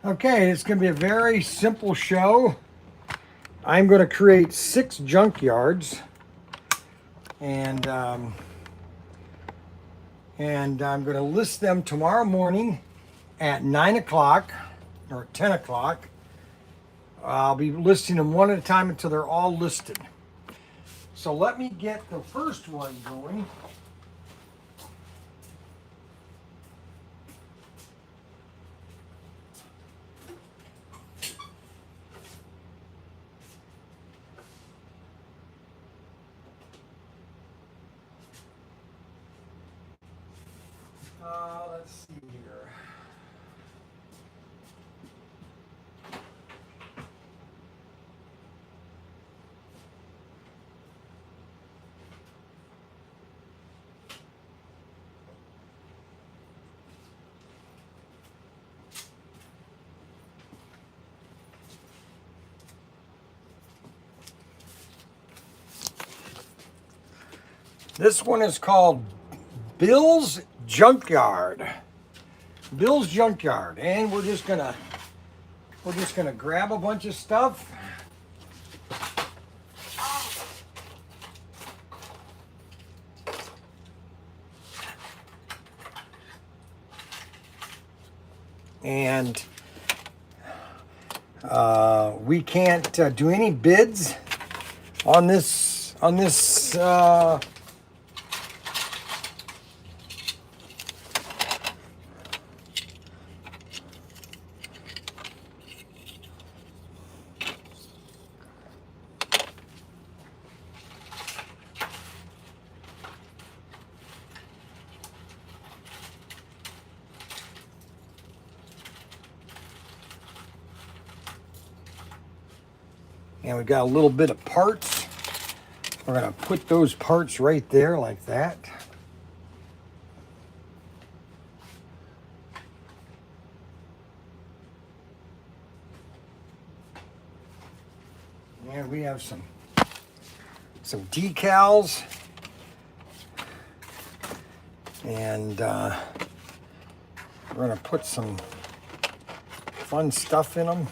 Okay, it's going to be a very simple show. I'm going to create 6 junkyards, and I'm going to list them tomorrow morning at 9 o'clock or 10 o'clock. I'll be listing them one at a time until they're all listed. So let me get the first one going. Let's see here. This one is called Bill's Junkyard. Bill's Junkyard, and we're just gonna grab a bunch of stuff. And we can't do any bids on this and we got a little bit of parts. We're going to put those parts right there like that. And we have some decals. And we're going to put some fun stuff in them.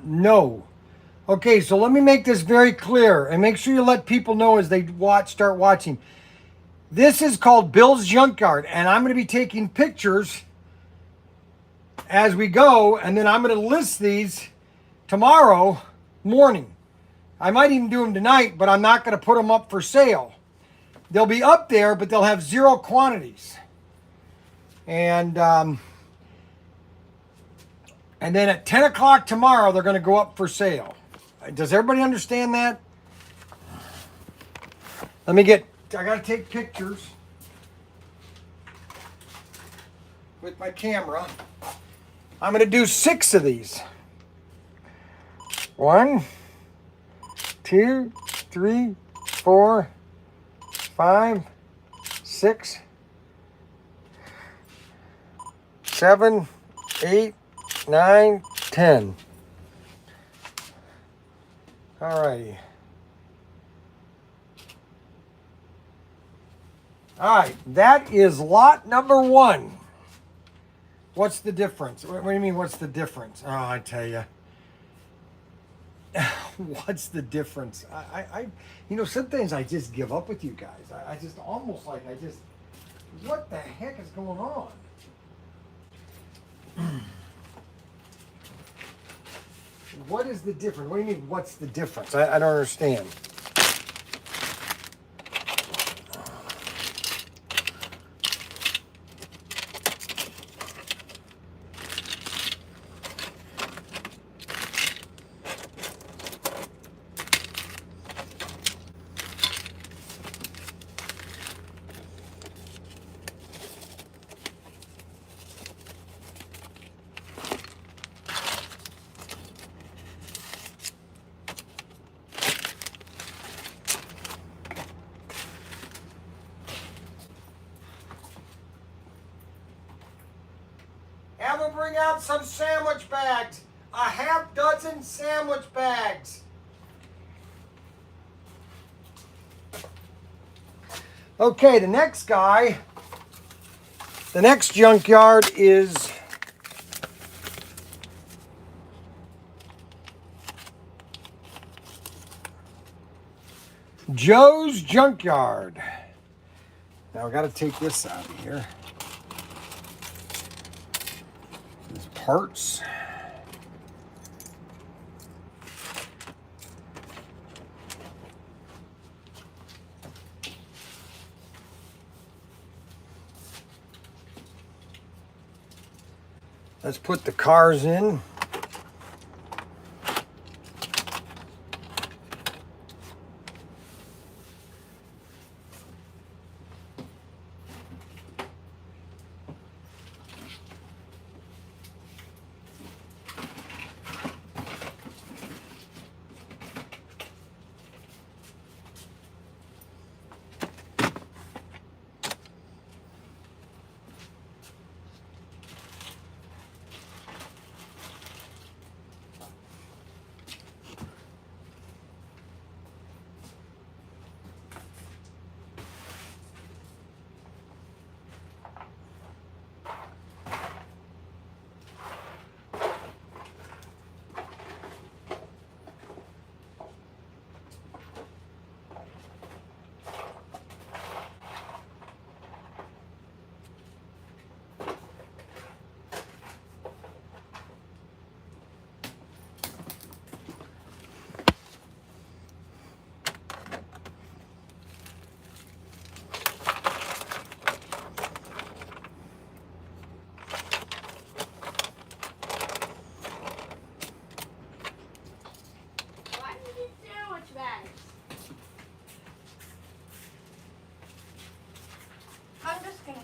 No. Okay, so let me make this very clear and make sure you let people know as they start watching. This is called Bill's Junkyard, and I'm going to be taking pictures as we go, and then I'm going to list these tomorrow morning. I might even do them tonight, but I'm not going to put them up for sale. They'll be up there, but they'll have 0 quantities. And then at 10 o'clock tomorrow, they're going to go up for sale. Does everybody understand that? I got to take pictures with my camera. I'm going to do 6 of these. 1, 2, 3, 4, 5, 6, 7, 8, 9, 10. All righty. All right, that is lot number 1. What's the difference? What do you mean, what's the difference? Oh, I tell you. What's the difference? You know, sometimes I just give up with you guys. I just almost like, what the heck is going on? What is the difference? What do you mean, what's the difference? I don't understand. Have them bring out some sandwich bags. A half dozen sandwich bags. Okay, the next guy, the next junkyard is Joe's Junkyard. Now we got to take this out of here. These parts. Let's put the cars in.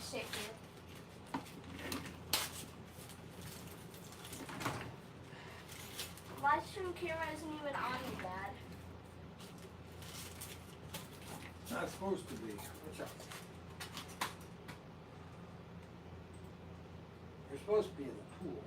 Sit here. Live stream camera isn't even on you, Dad. Not supposed to be. Watch out. You're supposed to be in the pool.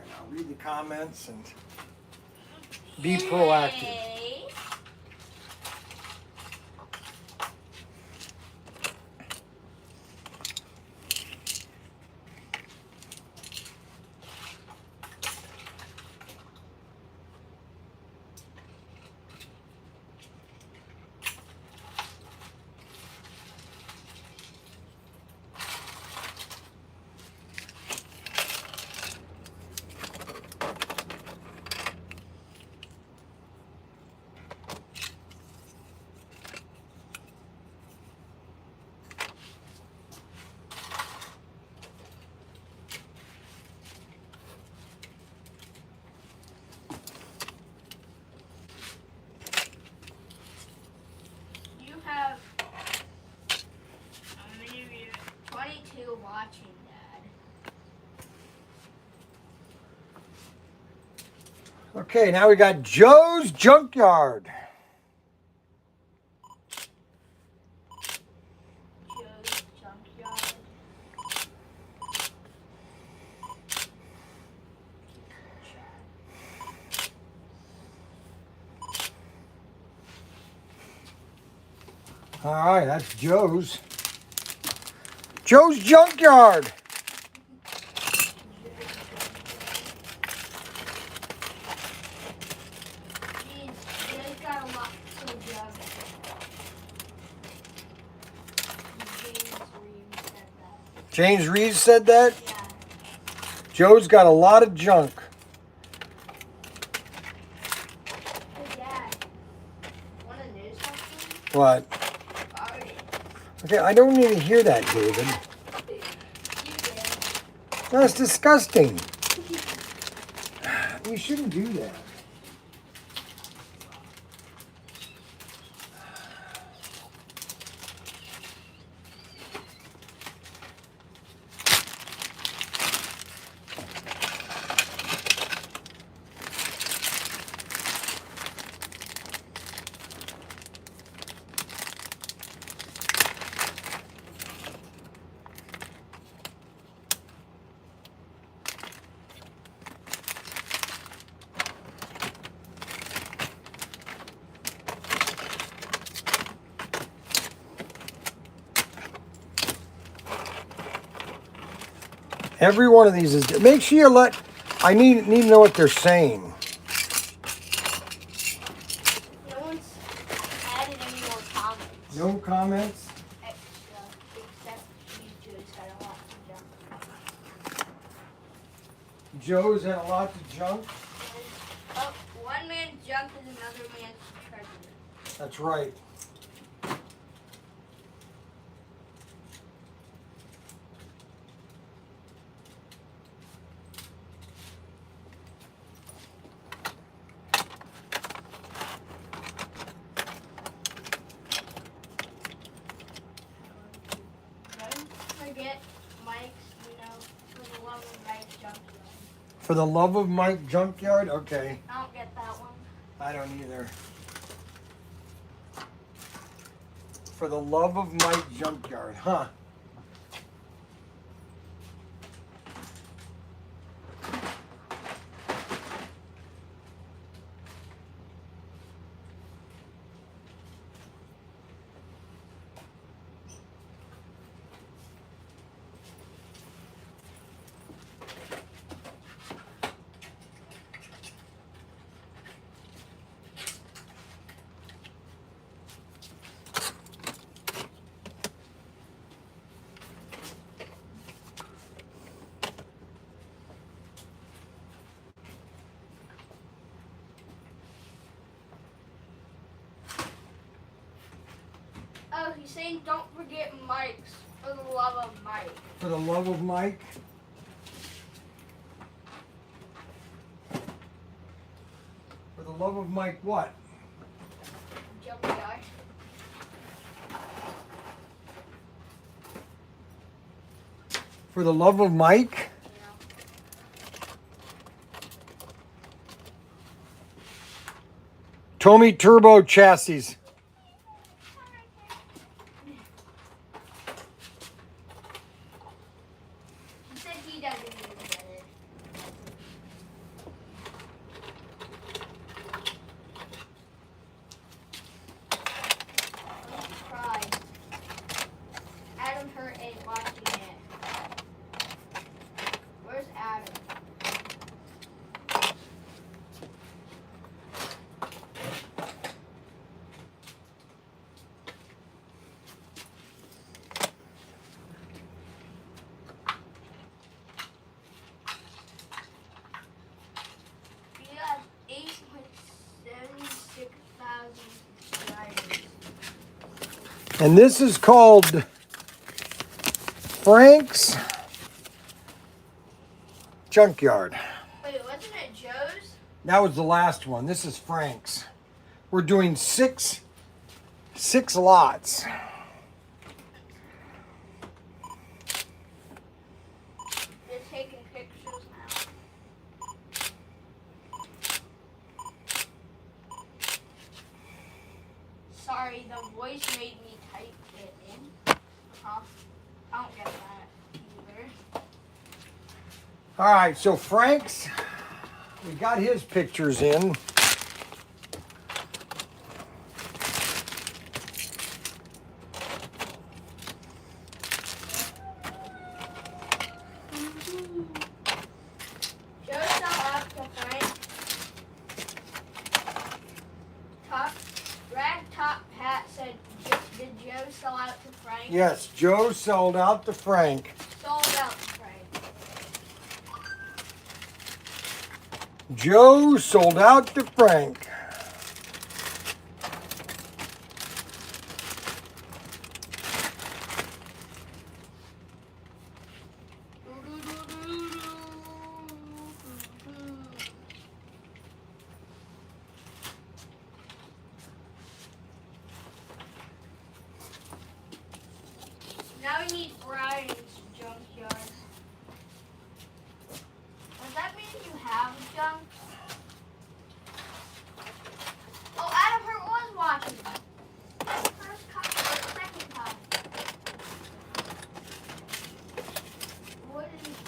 Now read the comments and be proactive. Okay, now we got Joe's Junkyard. Joe's junkyard. All right, that's Joe's. Joe's Junkyard. Joe's got a lot of junk. James Reeves said that. James Reeves said that? Yeah. Joe's got a lot of junk. Hey, Dad. Want to know something? What? Sorry. Okay, I don't need to hear that, David. You did. That's disgusting. You shouldn't do that. Every one of these is. Make sure you let. I need to know what they're saying. No one's added any more comments. No comments. Extra, except Joe's got a lot of junk. Joe's had a lot of junk. Oh, one man's junk is another man's treasure. That's right. Don't forget Mike's, for the love of Mike's junkyard. For the love of Mike Junkyard? Okay. I don't get that one. I don't either. For the love of Mike Junkyard, huh? Oh, he's saying don't forget Mike's, for the love of Mike. For the love of Mike. For the love of Mike what? Junkyard. For the love of Mike? Tommy Turbo Chassis. He said he doesn't even get it. Don't cry. Adam Hurt ain't watching it. Where's Adam? We have 876,000 subscribers. And this is called Frank's Junkyard. Wait, wasn't it Joe's? That was the last one. This is Frank's. We're doing six lots. They're taking pictures now. sorry, the voice made me type it in. Huh? I don't get that either. All right, so Frank's, we got his pictures in. Joe sell out to Frank. Rag Top Hat said, did Joe sell out to Frank? Yes, Joe sold out to Frank. Sold out to Frank. Joe sold out to Frank. Now we need Bryan's junkyard. Does that mean you have junk? Oh, Adam Hurt was watching. First time, second time. Where did he go?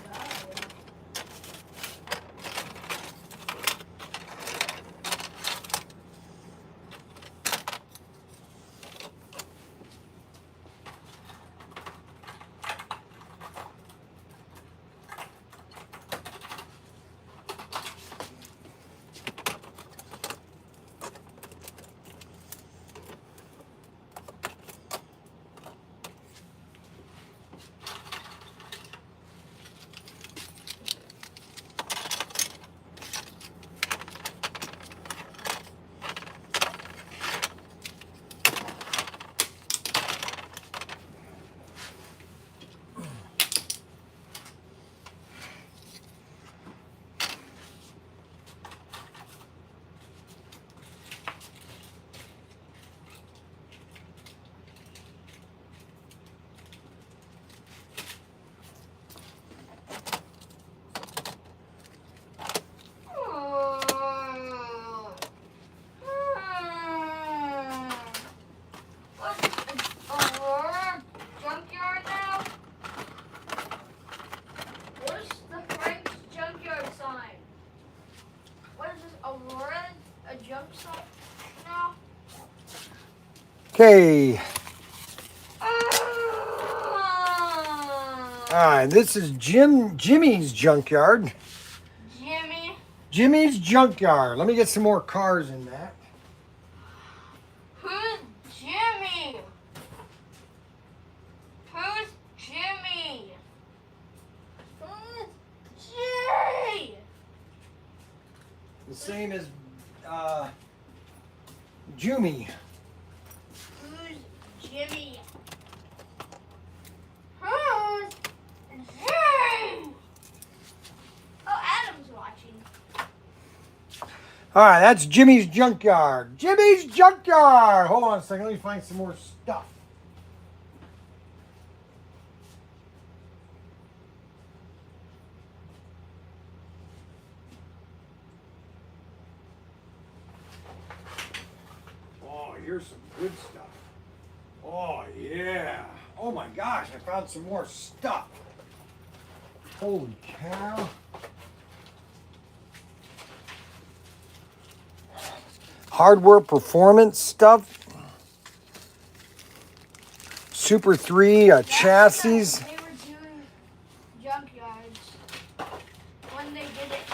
Okay. All right, this is Jimmy's junkyard. Jimmy's junkyard. Let me get some more cars in that. Who's Jimmy? Who's Jimmy? Who's Jay? The same as Jimmy. Who's Jimmy? Who's Jay? Oh, Adam's watching. All right, that's Jimmy's junkyard. Jimmy's junkyard. Hold on a second. Let me find some more stuff. Oh, here's some good stuff. Oh, yeah. Oh, my gosh. I found some more stuff. Holy cow. Hardware performance stuff. Super 3 chassis. They were doing junkyards. When they did it,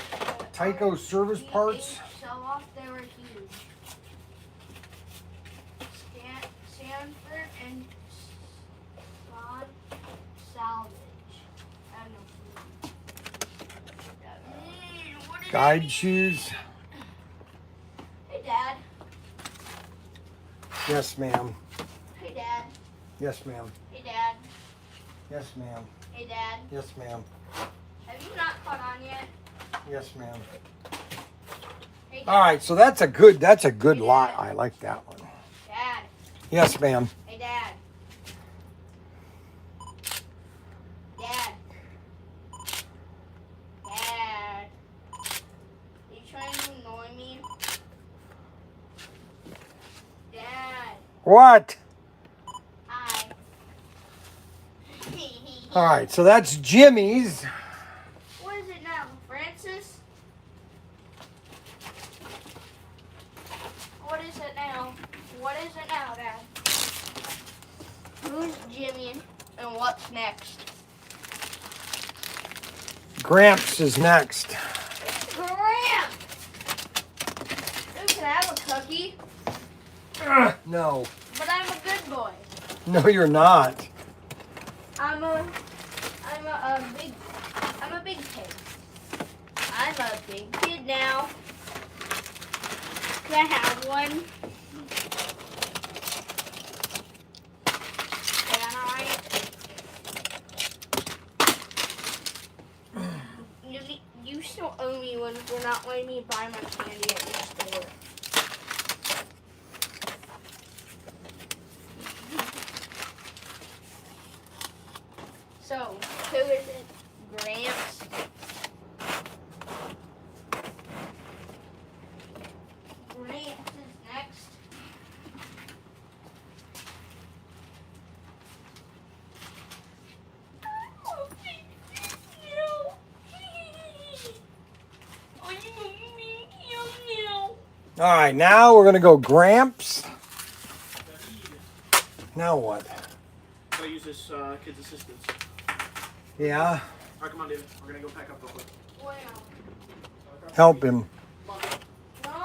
Tyco service parts. Sell-off, they were huge. Sanford and Son Salvage. I don't know. Guide shoes. Hey, Dad. Yes, ma'am. Hey, Dad. Yes, ma'am. Hey, Dad. Yes, ma'am. Hey, Dad. Yes, ma'am. Have you not caught on yet? Yes, ma'am. Hey, Dad. All right, so that's a good lot. I like that one. Dad. Yes, ma'am. Hey, Dad. Dad. Dad. Are you trying to annoy me? Dad. What? I. All right, so that's Jimmy's. What is it now, Francis? What is it now? What is it now, Dad? Who's Jimmy and what's next? Gramps is next. Grant! Ooh, can I have a cookie? No. But I'm a good boy. No, you're not. I'm a big kid. I'm a big kid now. Can I have one? Can I? You still owe me one for not letting me buy my candy at your store. So, who is it? Gramps? Gramps is next. All right, now we're gonna go Gramps. Now what? I use this kid's assistance. Yeah, All right, come on, David. We're gonna go pack up real quick. Wow. help him. No. No.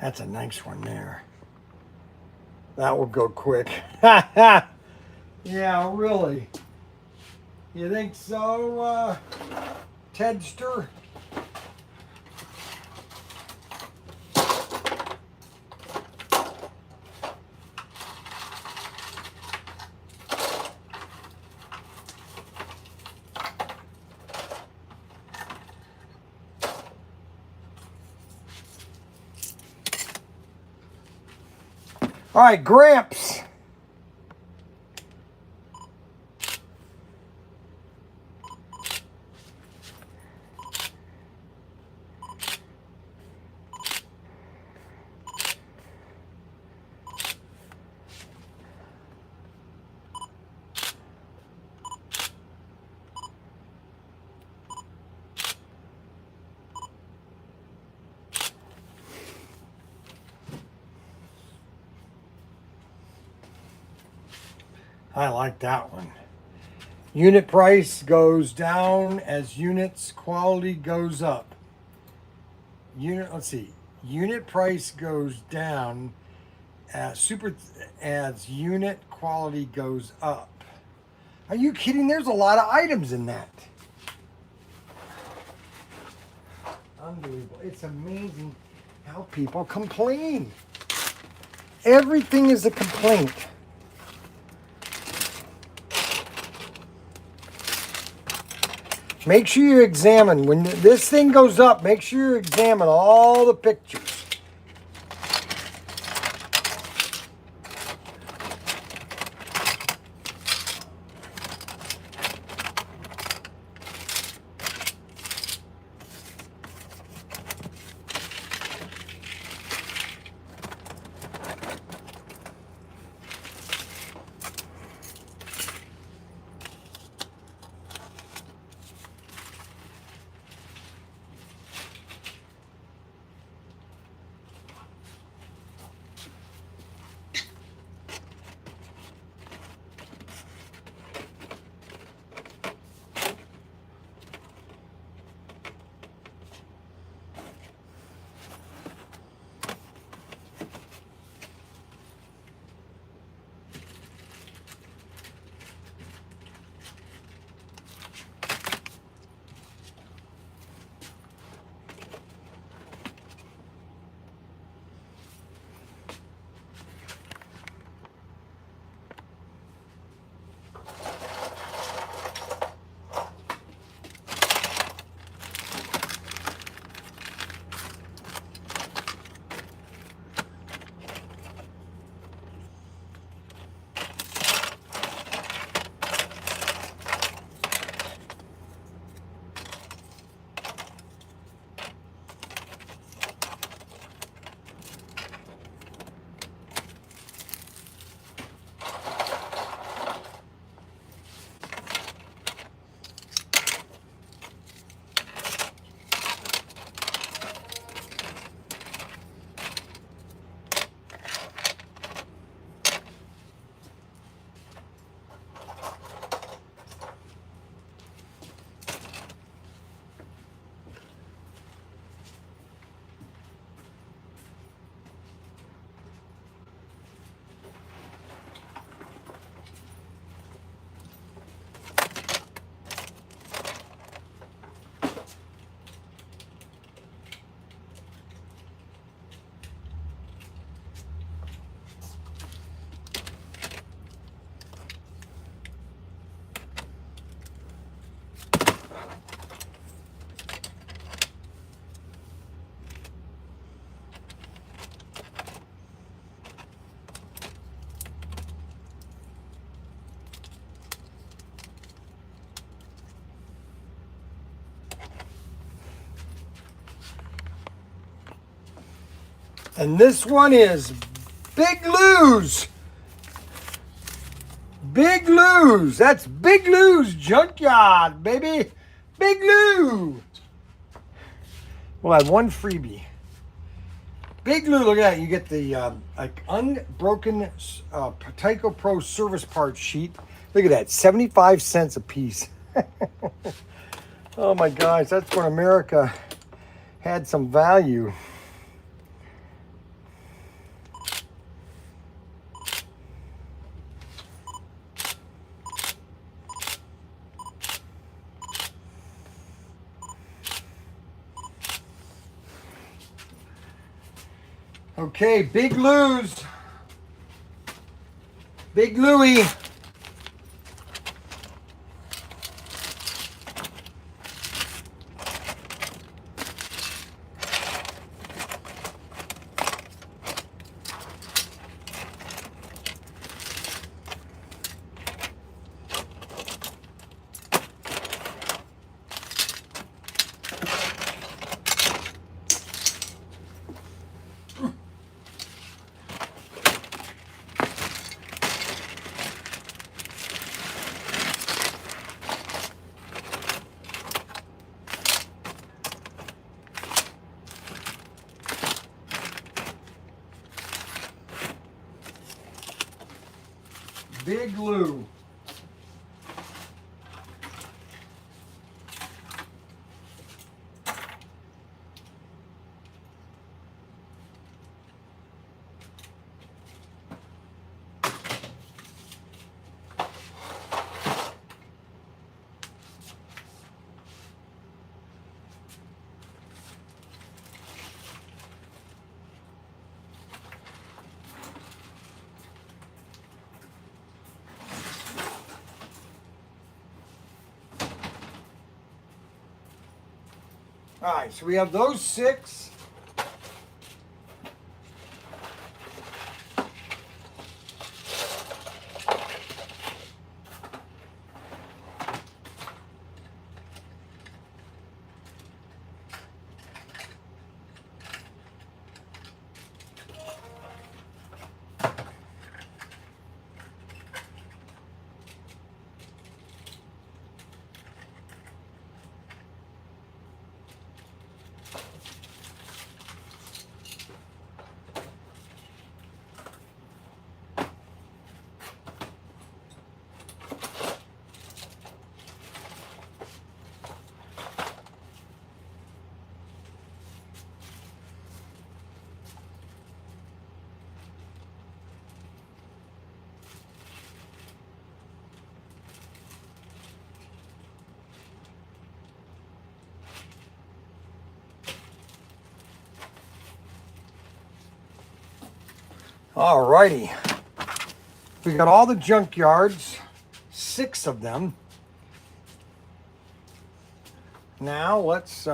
That's a nice one there. That will go quick. Yeah, really. You think so, Tedster? All right, Gramps. I like that one. Unit price goes down as units quality goes up. Let's see. Unit price goes down as unit quality goes up. Are you kidding? There's a lot of items in that. Unbelievable. It's amazing how people complain. Everything is a complaint. Make sure you examine, when this thing goes up, make sure you examine all the pictures. And this one is Big Lou's. Big Lou's. That's Big Lou's Junkyard, baby. Big Lou. We'll have one freebie. Big Lou, look at that. You get the unbroken Tyco Pro service parts sheet. Look at that, 75 cents a piece. Oh my gosh, that's when America had some value. Okay, Big Lou's. Big Louie. Big Lou. All right, so we have those 6. All righty. We got all the junkyards, 6 of them. Now let's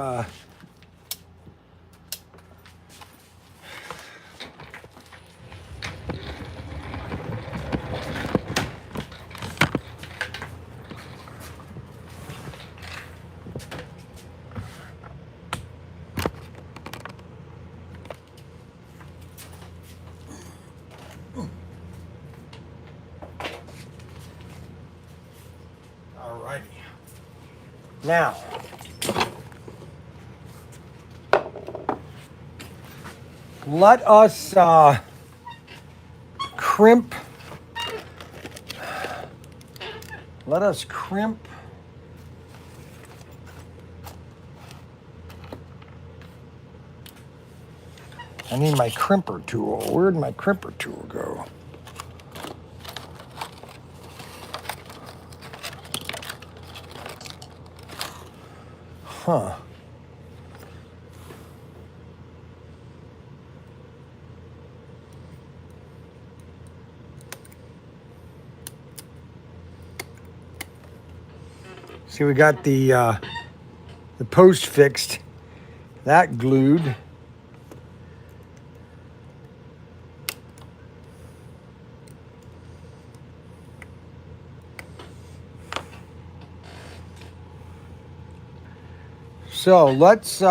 all righty. Now let us crimp. Let us crimp I need my crimper tool. Where'd my crimper tool go? Huh. See, we got the post fixed, that glued. So let's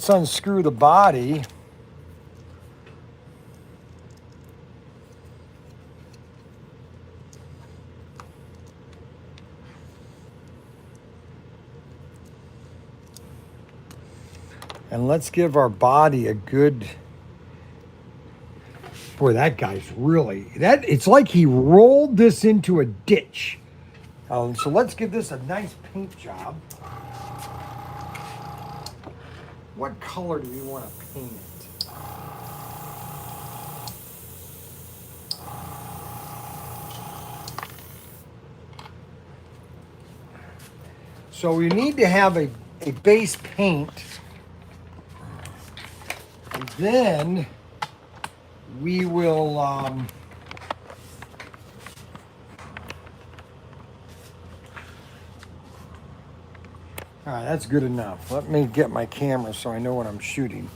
unscrew the body. And let's give our body a good, boy, that guy's really, it's like he rolled this into a ditch. So let's give this a nice paint job. What color do we want to paint it? So we need to have a base paint. And then we will all right, that's good enough. Let me get my camera so I know what I'm shooting.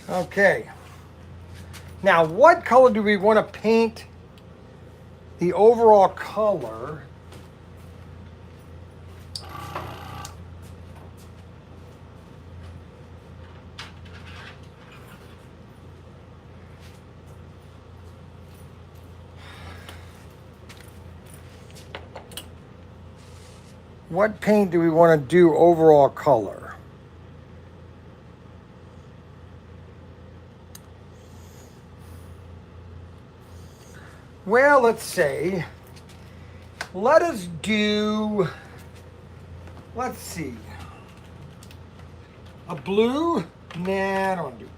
Okay. Now, what color do we want to paint the overall color? What paint do we want to do overall color? Well, let's say let us do, let's see, a blue. Nah, I don't want to do blue.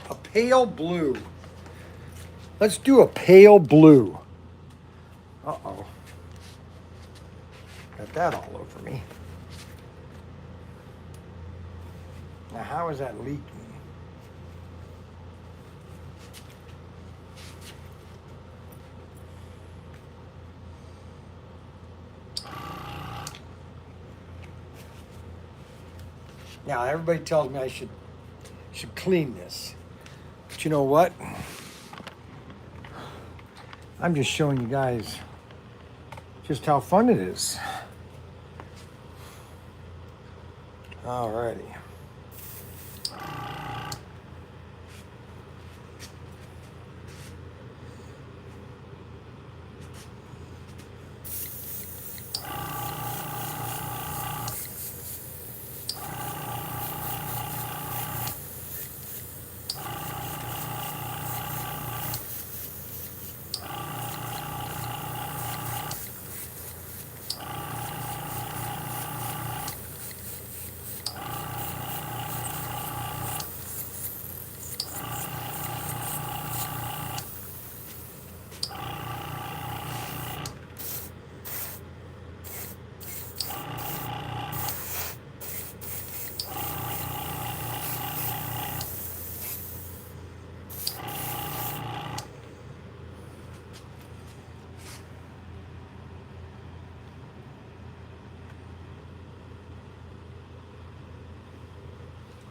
A pale blue. Let's do a pale blue. Uh-oh. Got that all over me. Now, how is that leaking? Now, everybody tells me I should clean this. But you know what? I'm just showing you guys just how fun it is. Alrighty.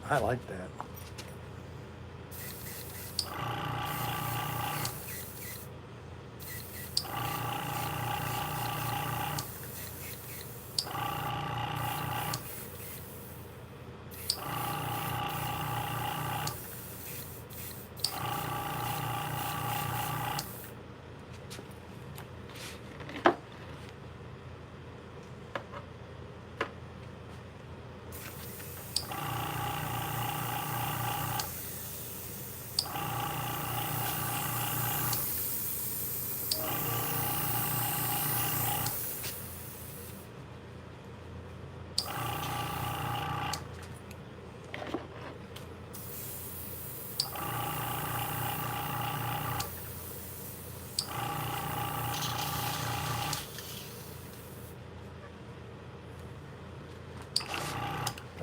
I like that.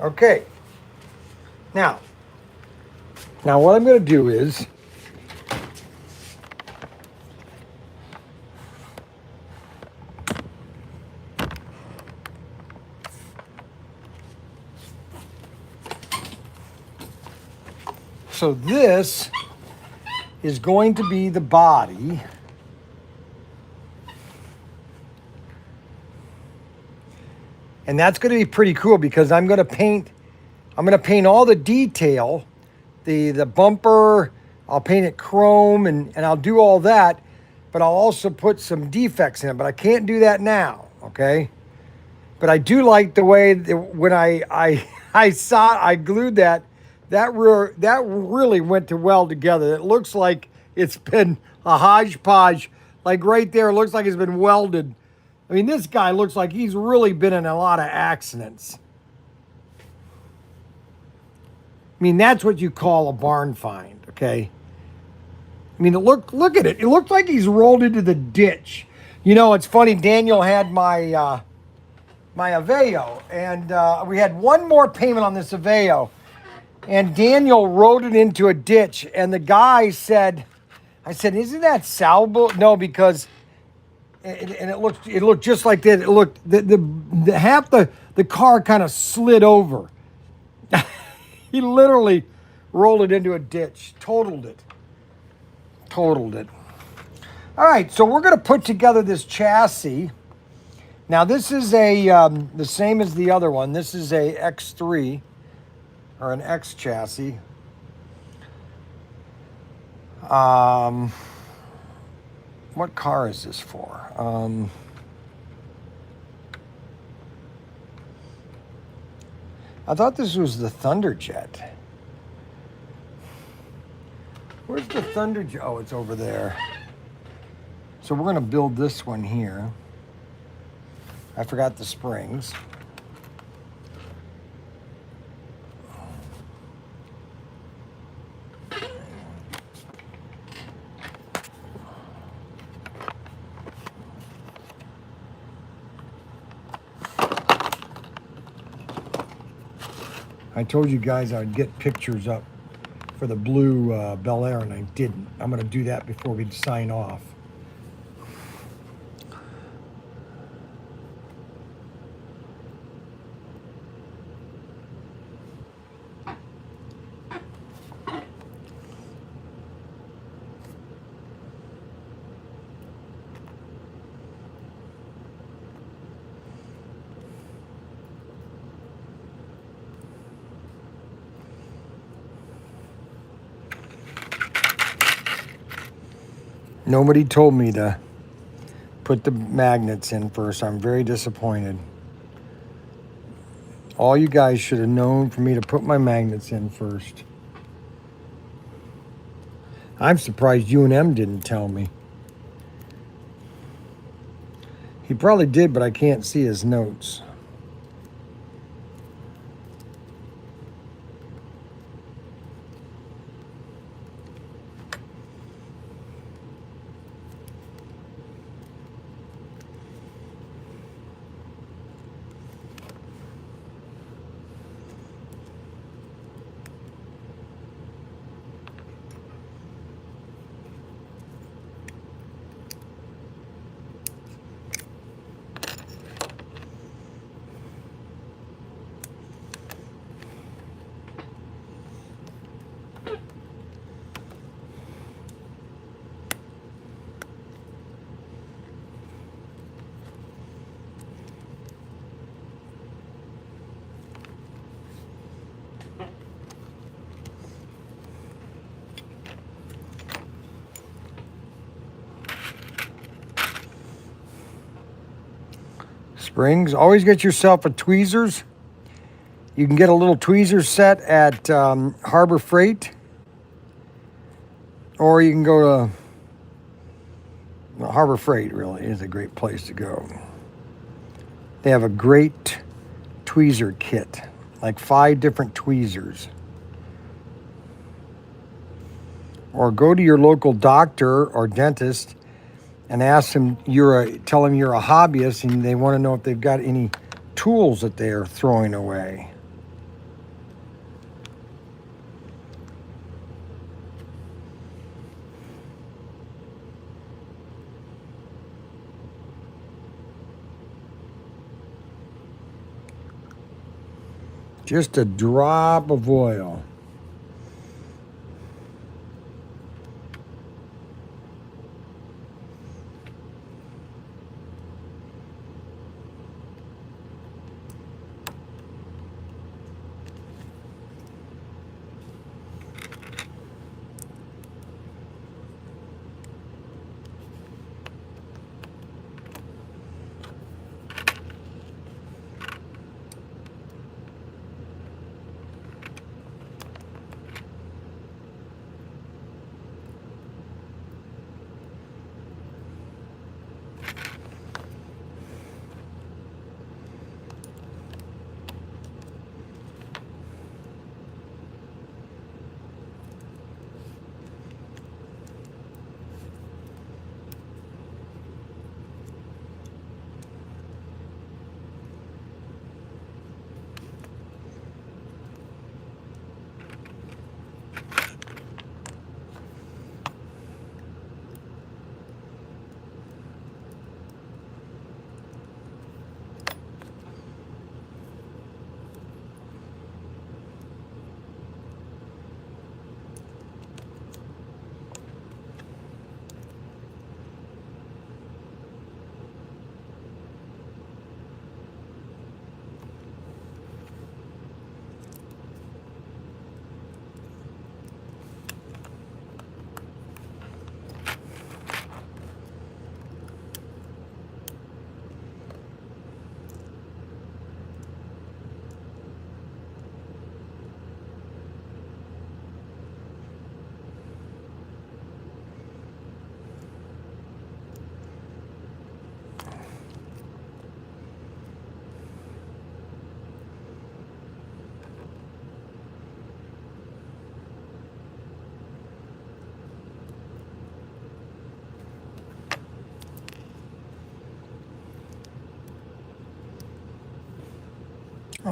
Okay. Now what I'm going to do is so this is going to be the body. And that's going to be pretty cool because I'm going to paint all the detail, the bumper, I'll paint it chrome and I'll do all that, but I'll also put some defects in it, but I can't do that now, okay? But I do like the way that when I glued that really went well together. It looks like it's been a hodgepodge, like right there, it looks like it's been welded. I mean, this guy looks like he's really been in a lot of accidents. I mean, that's what you call a barn find, okay? I mean, look at it. It looks like he's rolled into the ditch. You know, it's funny, Daniel had my Aveo, and we had one more payment on this Aveo, and Daniel rode it into a ditch, and the guy said, I said, isn't that salvable? No, because... And it looked just like that. It looked the half the car kind of slid over. He literally rolled it into a ditch, totaled it. All right, so we're going to put together this chassis. Now this is a the same as the other one. This is a X3 or an X chassis. What car is this for? I thought this was the Thunderjet. Where's the Thunderjet? Oh, it's over there. So we're going to build this one here. I forgot the springs. I told you guys I'd get pictures up for the blue Bel Air, and I didn't. I'm going to do that before we sign off. Nobody told me to put the magnets in first. I'm very disappointed. All you guys should have known for me to put my magnets in first. I'm surprised U&M didn't tell me. He probably did, but I can't see his notes. Springs. Always get yourself a tweezers. You can get a little tweezers set at Harbor Freight, or you can go to Harbor Freight. Really is a great place to go. They have a great tweezer kit, like 5 different tweezers. Or go to your local doctor or dentist and ask them, tell them you're a hobbyist and they want to know if they've got any tools that they're throwing away. Just a drop of oil.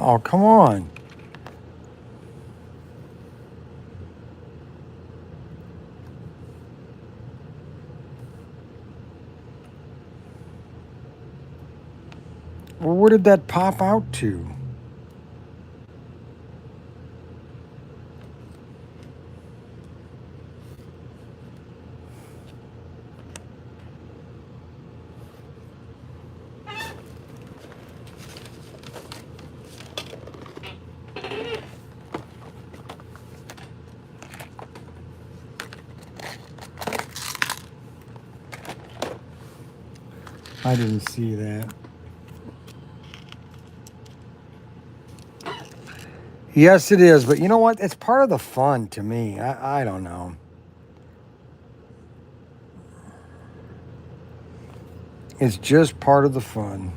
Oh, come on. Well, where did that pop out to? I didn't see that. Yes, it is, but you know what? It's part of the fun to me. I don't know. It's just part of the fun.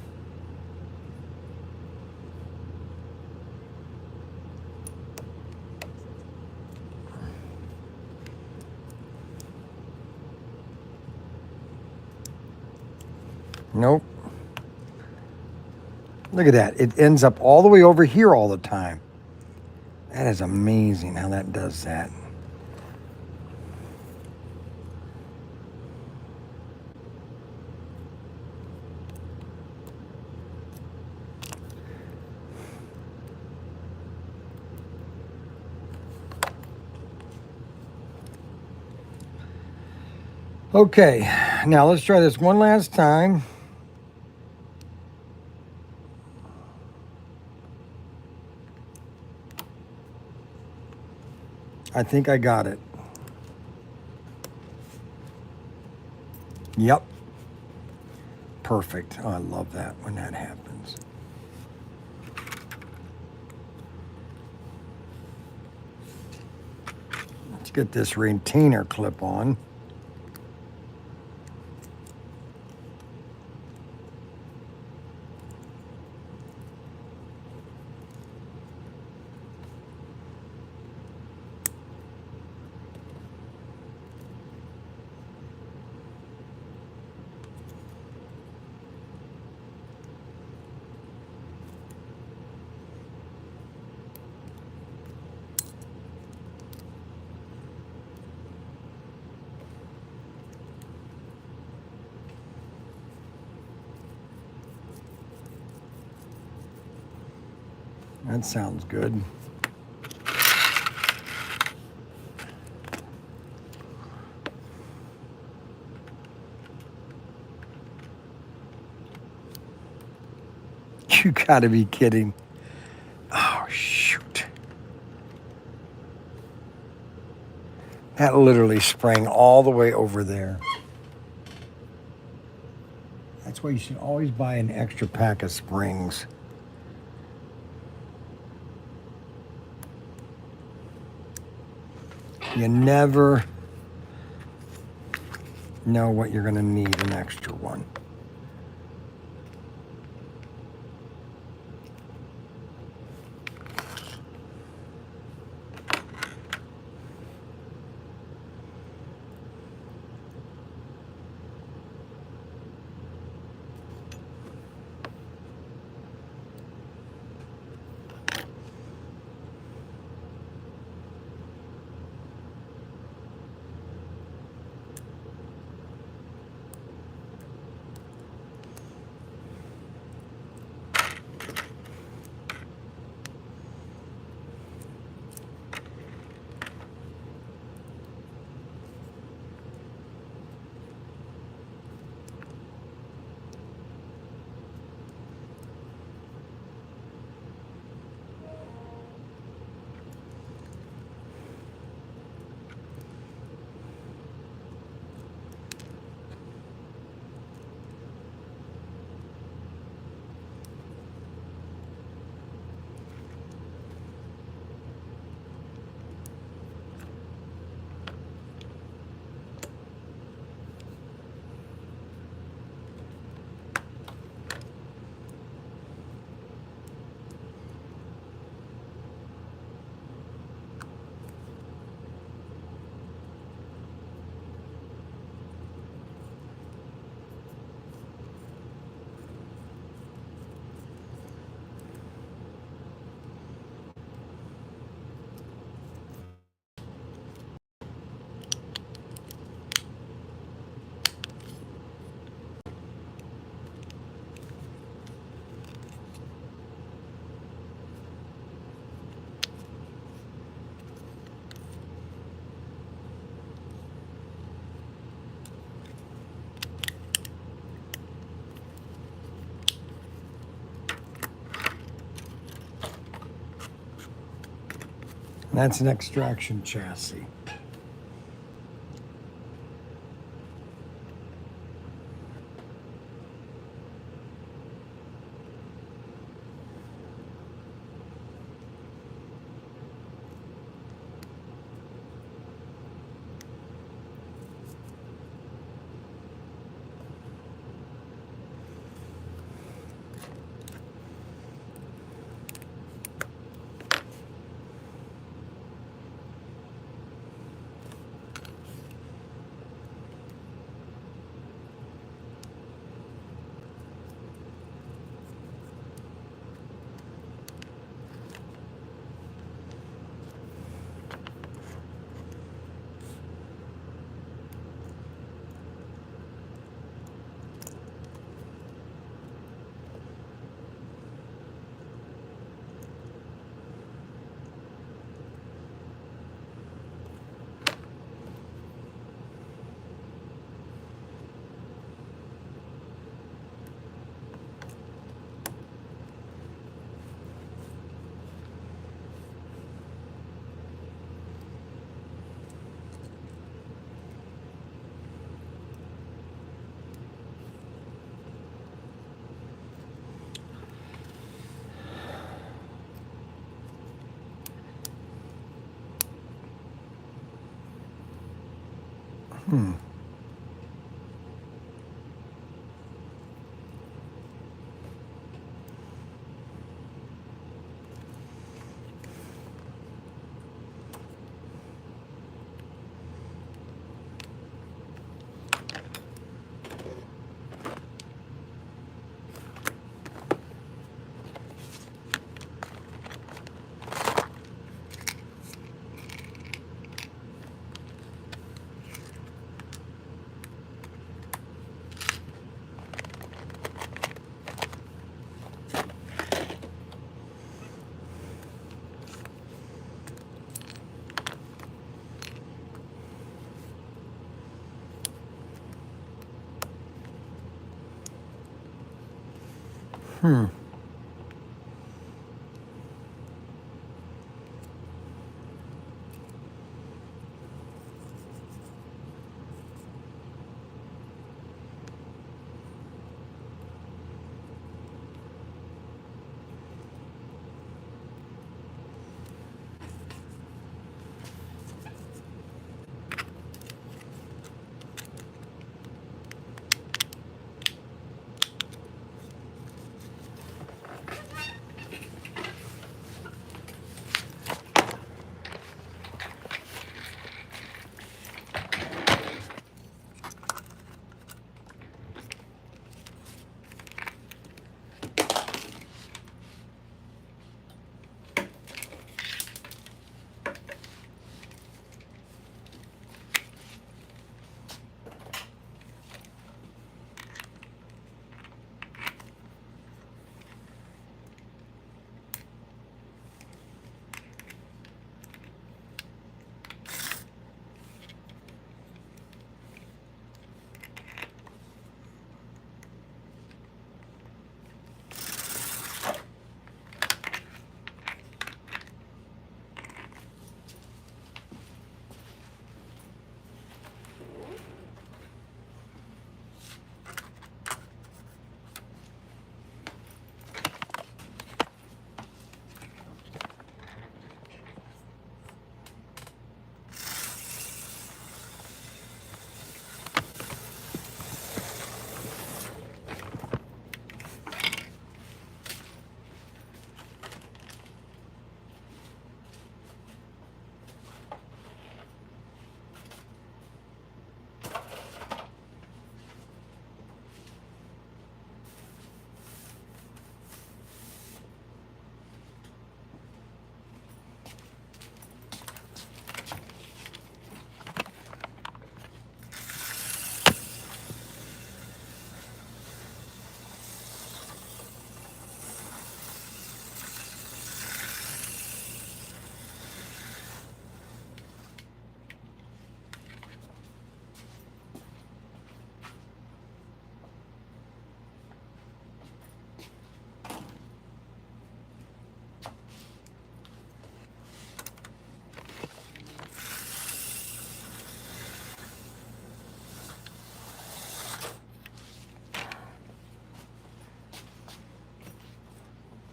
Nope. Look at that. It ends up all the way over here all the time. That is amazing how that does that. Okay, now let's try this one last time. I think I got it. Yep. Perfect. Oh, I love that when that happens. Let's get this retainer clip on. That sounds good. You gotta be kidding. Oh, shoot. That literally sprang all the way over there. That's why you should always buy an extra pack of springs. You never know what you're gonna need an extra one. That's an extraction chassis.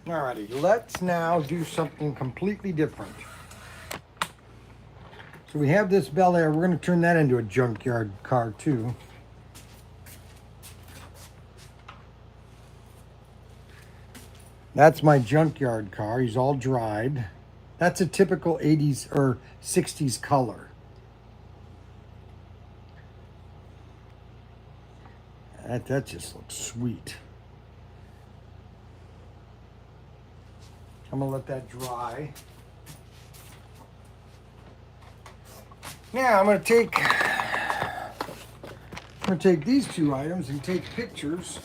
Alrighty, let's now do something completely different. So we have this Bel Air. We're going to turn that into a junkyard car too. That's my junkyard car. He's all dried. That's a typical 80s or 60s color. That just looks sweet. I'm gonna let that dry. Now I'm gonna take these two items and take pictures.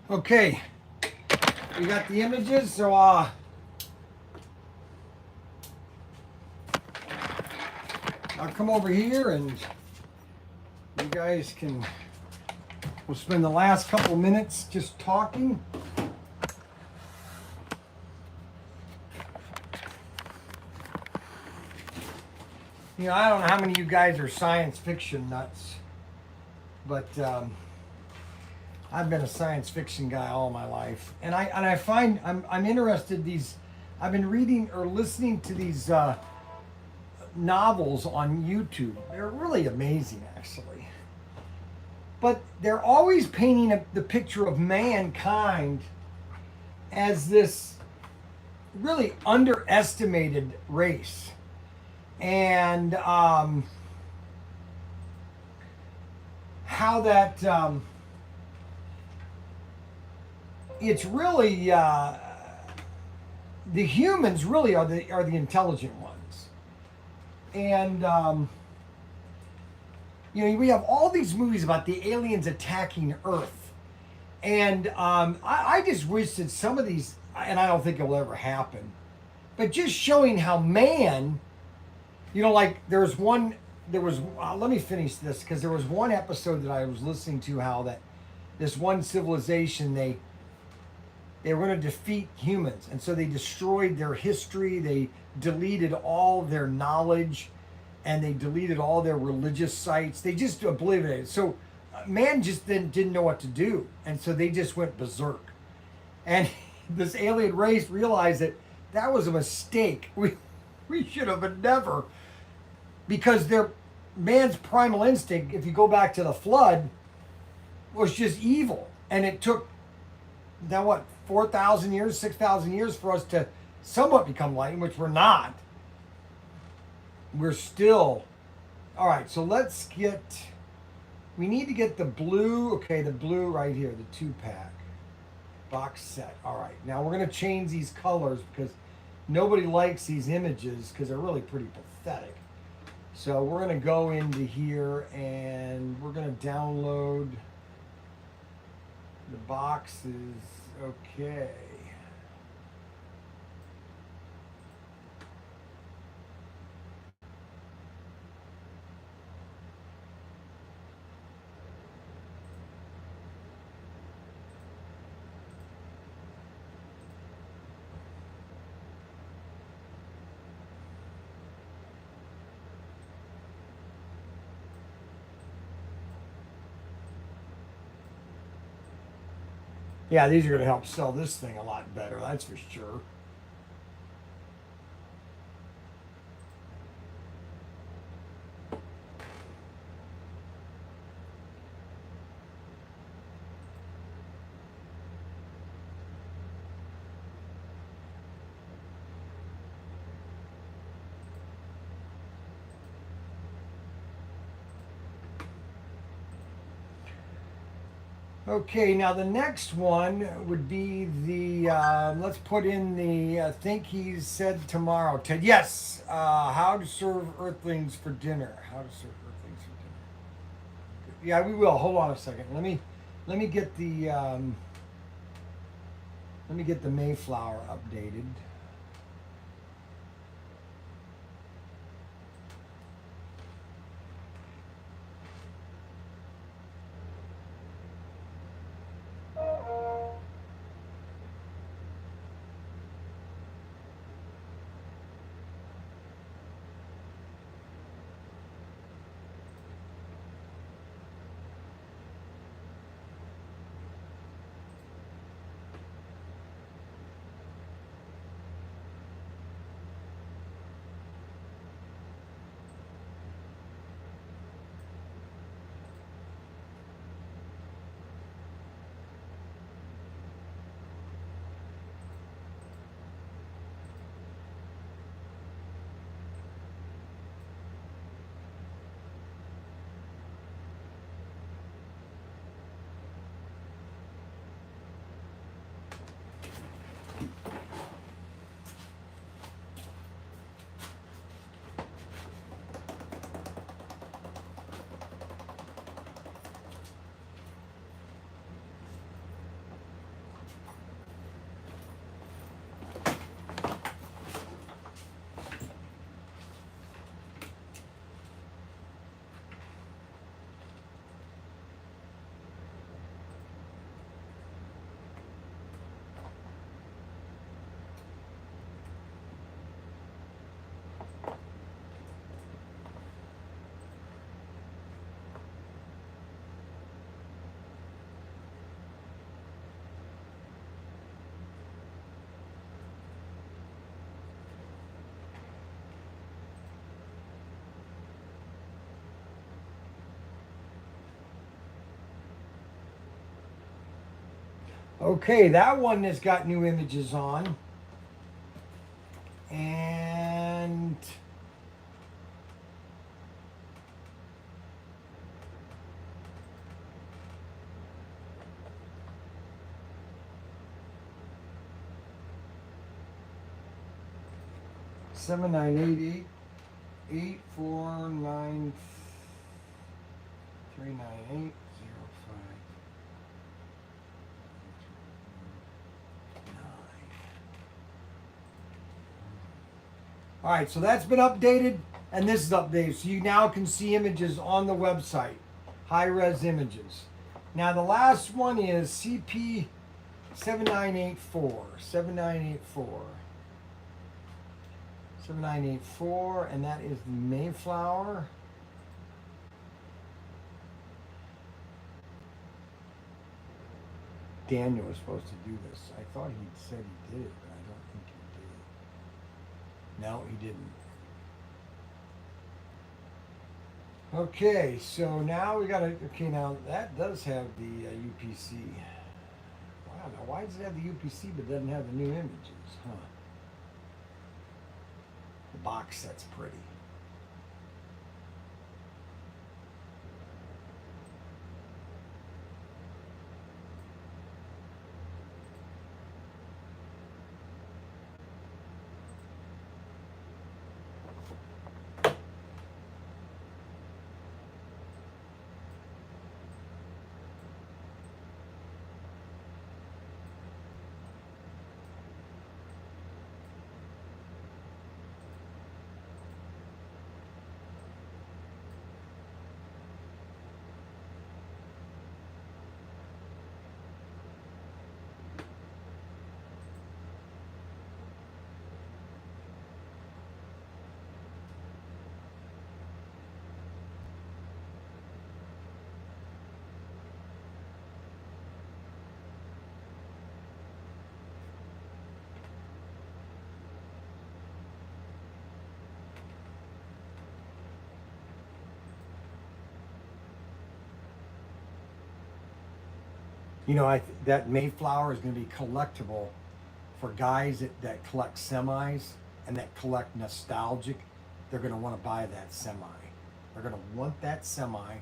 Okay, we got the images, so I'll come over here and you guys we'll spend the last couple minutes just talking. You know, I don't know how many of you guys are science fiction nuts, but I've been a science fiction guy all my life, and I find I'm interested these. I've been reading or listening to these novels on YouTube. They're really amazing, actually. But they're always painting the picture of mankind as this really underestimated race, and how that it's really the humans really are the intelligent ones, and you know, we have all these movies about the aliens attacking Earth, and I just wish that some of these, and I don't think it will ever happen, but just showing how man, you know, like there was let me finish this, because there was one episode that I was listening to, how that this one civilization, they were going to defeat humans, and so they destroyed their history, they deleted all their knowledge, and they deleted all their religious sites. They just obliterated. So man just then didn't know what to do, and so they just went berserk. And this alien race realized that that was a mistake. We should have never, because their man's primal instinct, if you go back to the flood, was just evil, and it took now what, 4,000 years, 6,000 years for us to somewhat become enlightened, which we're not. We're still all right. So we need to get the blue. Okay, the blue right here, the 2-pack box set. All right, now we're going to change these colors because nobody likes these images because they're really pretty pathetic. So we're going to go into here and we're going to download the boxes. Okay. Yeah, these are going to help sell this thing a lot better, that's for sure. Okay, now the next one would be the, let's put in the, I think he said tomorrow, Ted. Yes, how to serve Earthlings for dinner. How to serve Earthlings for dinner. Yeah, we will. Hold on a second. Let me get the Mayflower updated. Okay, that one has got new images on. And seven nine eight 84939805. All right, so that's been updated, and this is updated. So you now can see images on the website, high-res images. Now the last one is CP 7984, 7984, and that is the Mayflower. Daniel was supposed to do this. I thought he said he did it, but I don't think he did. No, he didn't. Okay, so now we gotta, okay, now that does have the UPC. Wow, now why does it have the UPC but doesn't have the new images, huh? The box set's pretty. You know, that Mayflower is going to be collectible for guys that collect semis and that collect nostalgic. They're going to want to buy that semi. They're going to want that semi.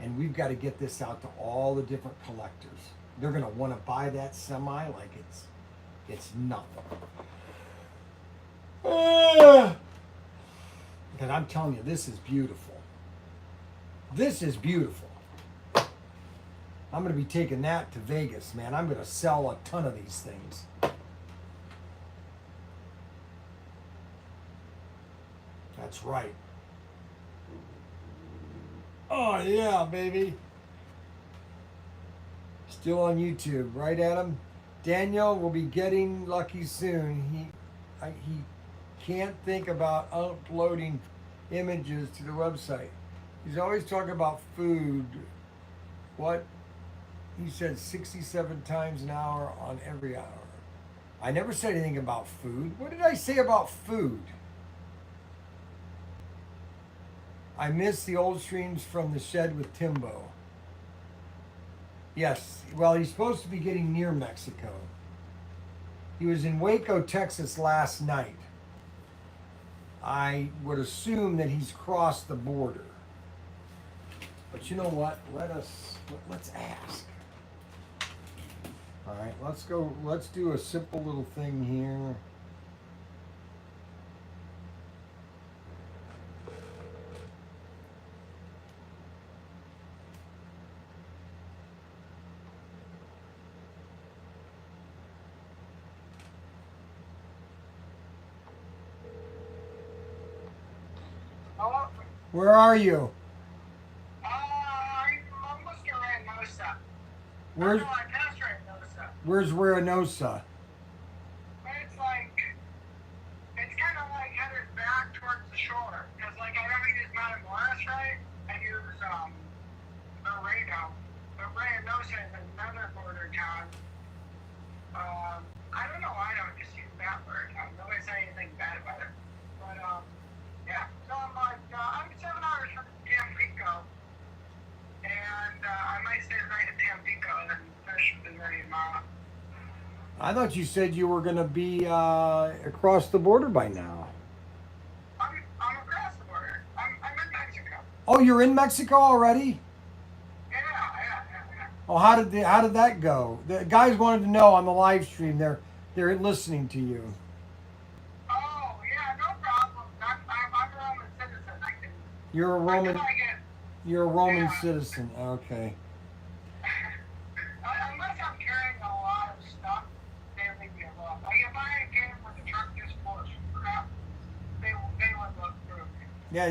And we've got to get this out to all the different collectors. They're going to want to buy that semi like it's nothing. And I'm telling you, this is beautiful. This is beautiful. I'm going to be taking that to Vegas, man. I'm going to sell a ton of these things. That's right. Oh, yeah, baby. Still on YouTube, right, Adam? Daniel will be getting lucky soon. He can't think about uploading images to the website. He's always talking about food. What? He said 67 times an hour on every hour. I never said anything about food. What did I say about food? I miss the old streams from the shed with Timbo. Yes, well, he's supposed to be getting near Mexico. He was in Waco, Texas last night. I would assume that he's crossed the border. But you know what? Let's ask. All right, let's do a simple little thing here. Hello? Where are you? I'm almost around Nosa. Where's No, I passed around Nosa. Where's Reynosa? It's like, it's kind of like headed back towards the shore. Because, like, I never use Mountain Glass, right? I use, Laredo. But Reynosa is another border town. I don't know why I don't just use that word. Nobody say anything bad about it. But, yeah. So I'm 7 hours from Tampico. And, I might stay I thought you said you were going to be across the border by now. I'm across the border. I'm in Mexico. Oh, you're in Mexico already? Yeah. Oh, how did that go? The guys wanted to know on the live stream. They're listening to you. Oh, yeah, no problem. I'm a Roman citizen. You're a I Roman. can get, You're a Roman Yeah. citizen. Okay. unless I'm carrying a lot of stuff, they leave me alone. Like if I came with a truck just full of crap, they would look through me. Yeah.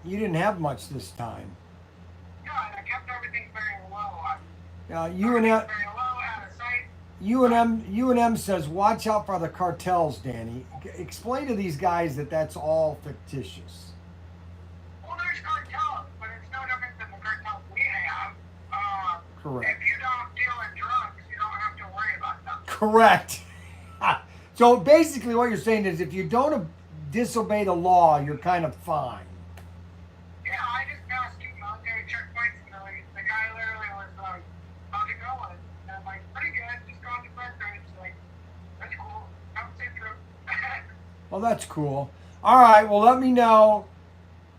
You didn't have much this time. Yeah, and I kept everything very low. UNM Very low, out of sight. UNM says watch out for the cartels, Danny. Explain to these guys that that's all fictitious. Well, there's cartels, but it's no different than the cartels we have. Correct. If you don't deal in drugs, you don't have to worry about them. Correct. So basically, what you're saying is if you don't disobey the law, you're kind of fine. Yeah, I just passed 2 military checkpoints, and the guy literally was like, how's it going? And I'm like, pretty good, just going to bed. He's like, that's cool. Have a safe trip. Well, that's cool. All right. Well, let me know.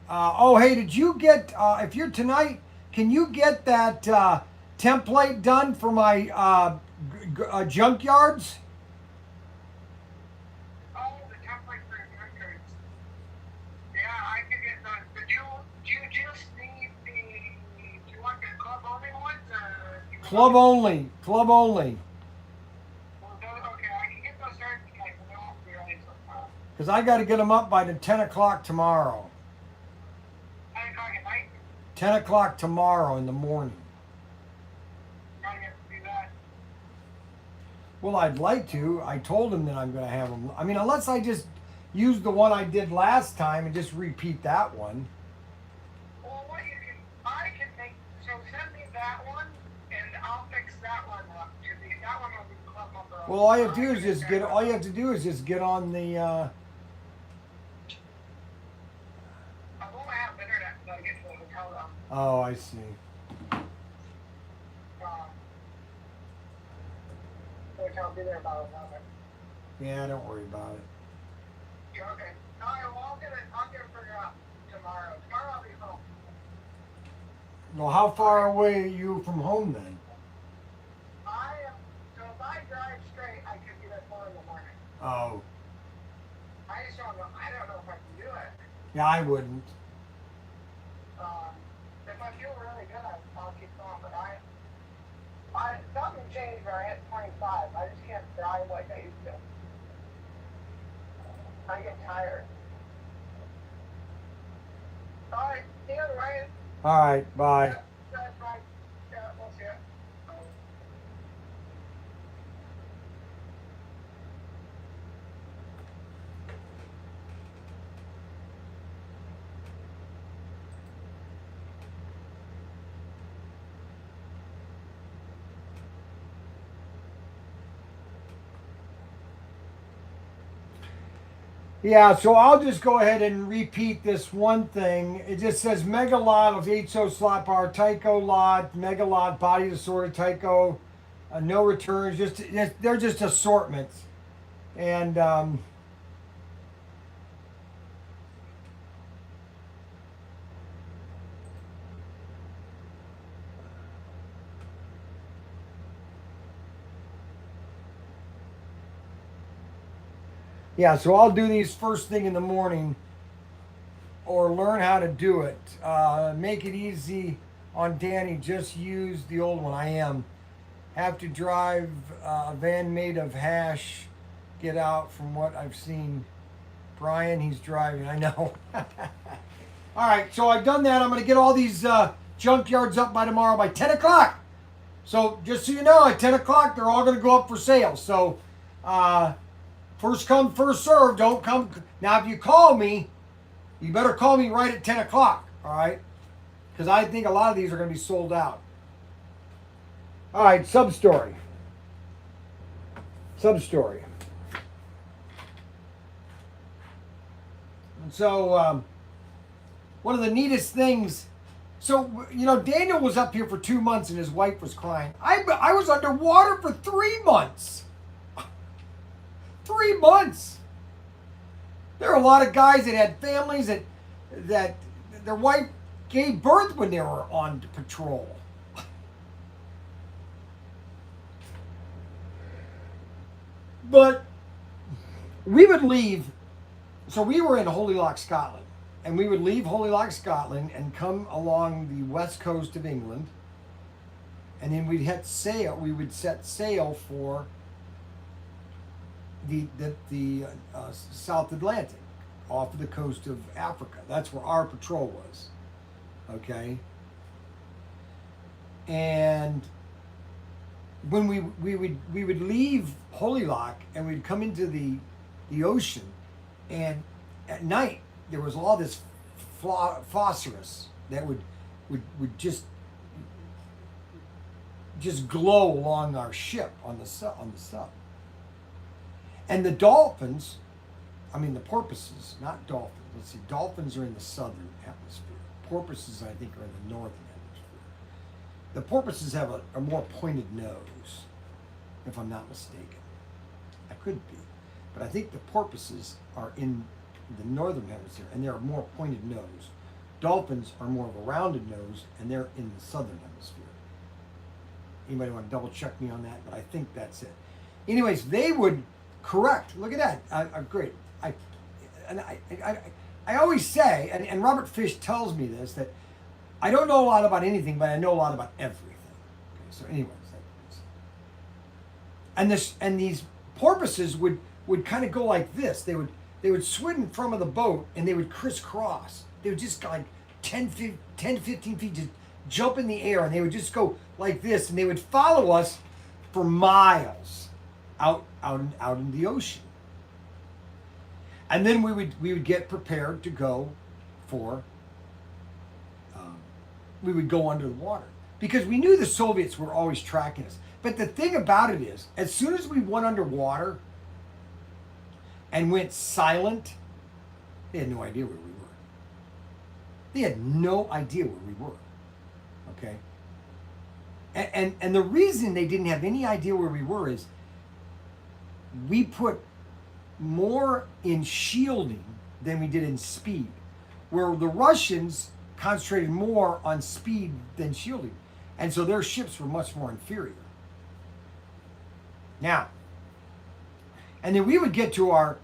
Oh, hey, did you get? If you're tonight, can you get that template done for my junkyards? Oh, the template for your records. Yeah, I can get those. But you just need do you want the club only ones or? Do you Club want only. Club only. okay, I can get those started tonight, but they won't be ready till tomorrow. Because I got to get them up by the 10 o'clock tomorrow. 9 o'clock at night. 10 o'clock tomorrow in the morning. Gotta get to do that. Well, I'd like to. I told him that I'm going to have them. I mean, unless I just use the one I did last time and just repeat that one. Well, I can make, so send me that one, and I'll fix that one up. That one will be club number. Well, all you have to do is just get. All you have to do is just get on the. I won't have internet until I get to the hotel though. Oh, I see. Which I'll be there about 11. Yeah, don't worry about it. Yeah, okay. All right, well, I'll get it figured out tomorrow. Tomorrow I'll be home. Well, how far away are you from home then? So if I drive straight, I could be there 4 in the morning. Oh, I just don't know. I don't know if I can do it. yeah, I wouldn't. If I feel really good, I'll keep going. But something changed where I hit 25. I just can't drive like I used to. I get tired. All right, see you, Ryan. All right, bye. That's right. Yeah, we'll see you. Yeah, so I'll just go ahead and repeat this one thing. It just says mega lot of HO slot power, Tyco lot, mega lot, body assorted Tyco, no returns. They're just assortments, and yeah, so I'll do these first thing in the morning or learn how to do it. Make it easy on Danny. Just use the old one. I am. Have to drive a van made of hash. Get out from what I've seen. Bryan, he's driving. I know. All right, so I've done that. I'm going to get all these junkyards up by tomorrow by 10 o'clock. So just so you know, at 10 o'clock, they're all going to go up for sale. So, first come, first serve. Don't come. Now, if you call me, you better call me right at 10 o'clock, all right? Because I think a lot of these are going to be sold out. All right, sub-story. Sub-story. And so, one of the neatest things, so, you know, Daniel was up here for 2 months and his wife was crying. I was underwater for 3 months. 3 months. There are a lot of guys that had families that their wife gave birth when they were on patrol. But we would leave. So we were in Holy Loch, Scotland, and we would leave Holy Loch, Scotland, and come along the west coast of England, and then we'd hit sail. We would set sail for the South Atlantic, off of the coast of Africa. That's where our patrol was. Okay. And when we would leave Holy Loch and we'd come into the ocean, and at night there was all this phosphorus that would just glow along our ship on the sub. And the dolphins, I mean the porpoises, not dolphins. Let's see, dolphins are in the southern hemisphere. Porpoises, I think, are in the northern hemisphere. The porpoises have a more pointed nose, if I'm not mistaken. I could be. But I think the porpoises are in the northern hemisphere, and they're a more pointed nose. Dolphins are more of a rounded nose, and they're in the southern hemisphere. Anybody want to double check me on that? But I think that's it. Anyways, they would correct. Look at that. Great. I always say, and Robert Fish tells me this, that I don't know a lot about anything, but I know a lot about everything. Okay, so anyways, and these porpoises would kind of go like this. They would swim in front of the boat, and they would crisscross. They would just go like 10 to 15 feet, just jump in the air, and they would just go like this, and they would follow us for miles out in the ocean. And then we would get prepared to go for, we would go under the water. Because we knew the Soviets were always tracking us. But the thing about it is, as soon as we went underwater and went silent, they had no idea where we were. They had no idea where we were. Okay? And the reason they didn't have any idea where we were is we put more in shielding than we did in speed, where the Russians concentrated more on speed than shielding, and so their ships were much more inferior. Now, and then we would get to our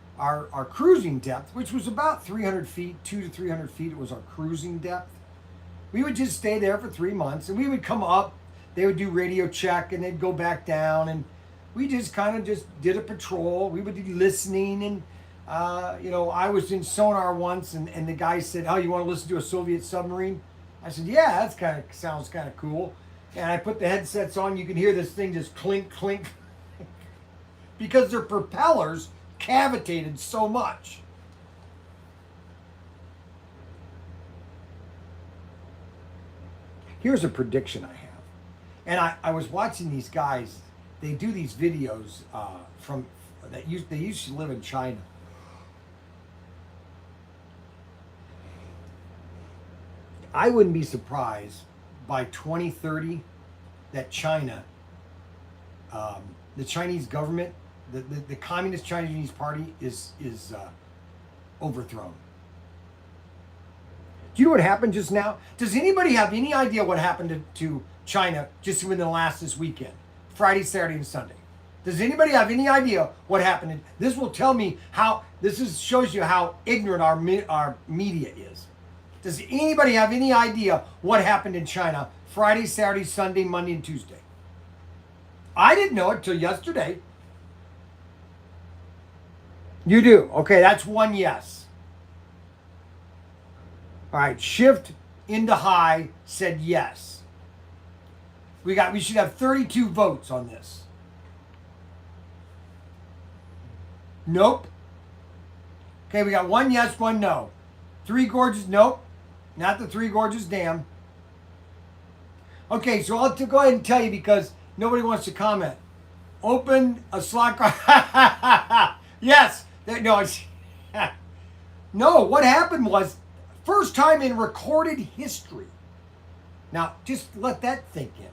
cruising depth, which was about 300 feet, 200 to 300 feet. It was our cruising depth. We would just stay there for 3 months, and we would come up. They would do radio check, and they'd go back down, and we just kind of just did a patrol. We would be listening, and I was in sonar once, and the guy said, "Oh, you want to listen to a Soviet submarine?" I said, "Yeah, sounds kind of cool." And I put the headsets on. You can hear this thing just clink, clink, because their propellers cavitated so much. Here's a prediction I have, and I was watching these guys. They do these videos they used to live in China. I wouldn't be surprised by 2030 that China, the Chinese government, the Communist Chinese Party is overthrown. Do you know what happened just now? Does anybody have any idea what happened to China just within this weekend? Friday, Saturday, and Sunday. Does anybody have any idea what happened? This will tell me shows you how ignorant our media is. Does anybody have any idea what happened in China Friday, Saturday, Sunday, Monday, and Tuesday? I didn't know it till yesterday. You do. Okay, that's one yes. All right, shift into high said yes. We should have 32 votes on this. Nope. Okay, we got one yes, one no. Three Gorges, nope. Not the Three Gorges Dam. Okay, so I'll go ahead and tell you because nobody wants to comment. Open a slot car. Yes. No, what happened was, first time in recorded history. Now, just let that think in.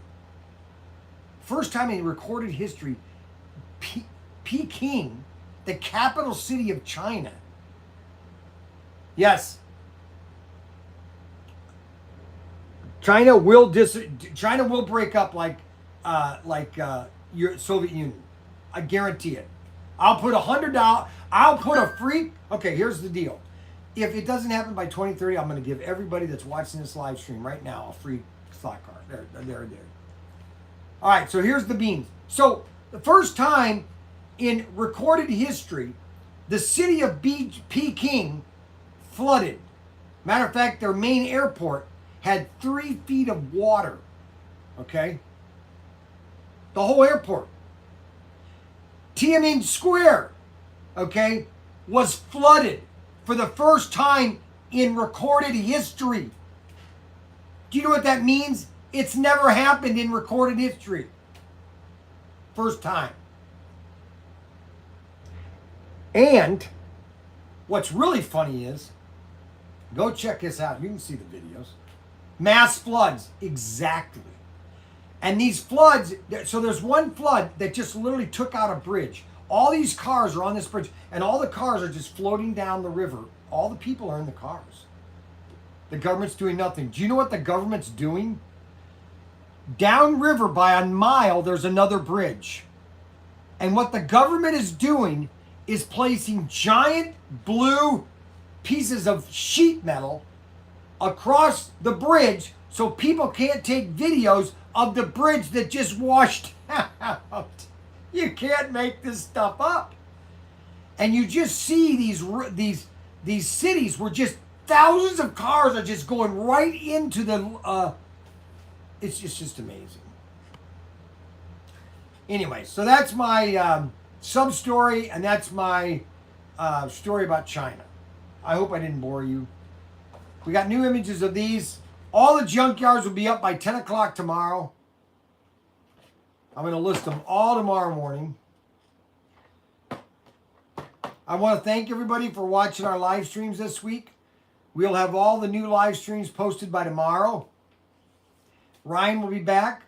First time in recorded history, Peking The capital city of China. Yes. China will break up like your Soviet Union. I guarantee it. I'll put $100. I'll put a free. Okay, here's the deal. If it doesn't happen by 2030, I'm going to give everybody that's watching this live stream right now a free slot card. There. All right, so here's the beans. So the first time in recorded history, the city of Peking flooded. Matter of fact, their main airport had 3 feet of water. Okay? The whole airport. Tiananmen Square, okay, was flooded for the first time in recorded history. Do you know what that means? It's never happened in recorded history. First time. And what's really funny is, go check this out. You can see the videos. Mass floods, exactly. And these floods, so there's one flood that just literally took out a bridge. All these cars are on this bridge, and all the cars are just floating down the river. All the people are in the cars. The government's doing nothing. Do you know what the government's doing? Downriver by a mile, there's another bridge. And what the government is doing is placing giant blue pieces of sheet metal across the bridge so people can't take videos of the bridge that just washed out. You can't make this stuff up. And you just see these cities where just thousands of cars are just going right into the it's just amazing. Anyway, so that's my sub story, and that's my story about China. I hope I didn't bore you. We got new images of these. All the junkyards will be up by 10 o'clock tomorrow. I'm going to list them all tomorrow morning. I want to thank everybody for watching our live streams this week. We'll have all the new live streams posted by tomorrow. Ryan will be back.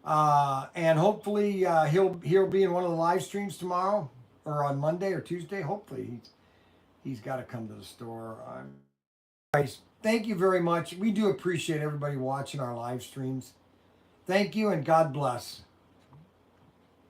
And hopefully he'll be in one of the live streams tomorrow or on Monday or Tuesday. Hopefully he's got to come to the store. Guys, thank you very much. We do appreciate everybody watching our live streams. Thank you and God bless.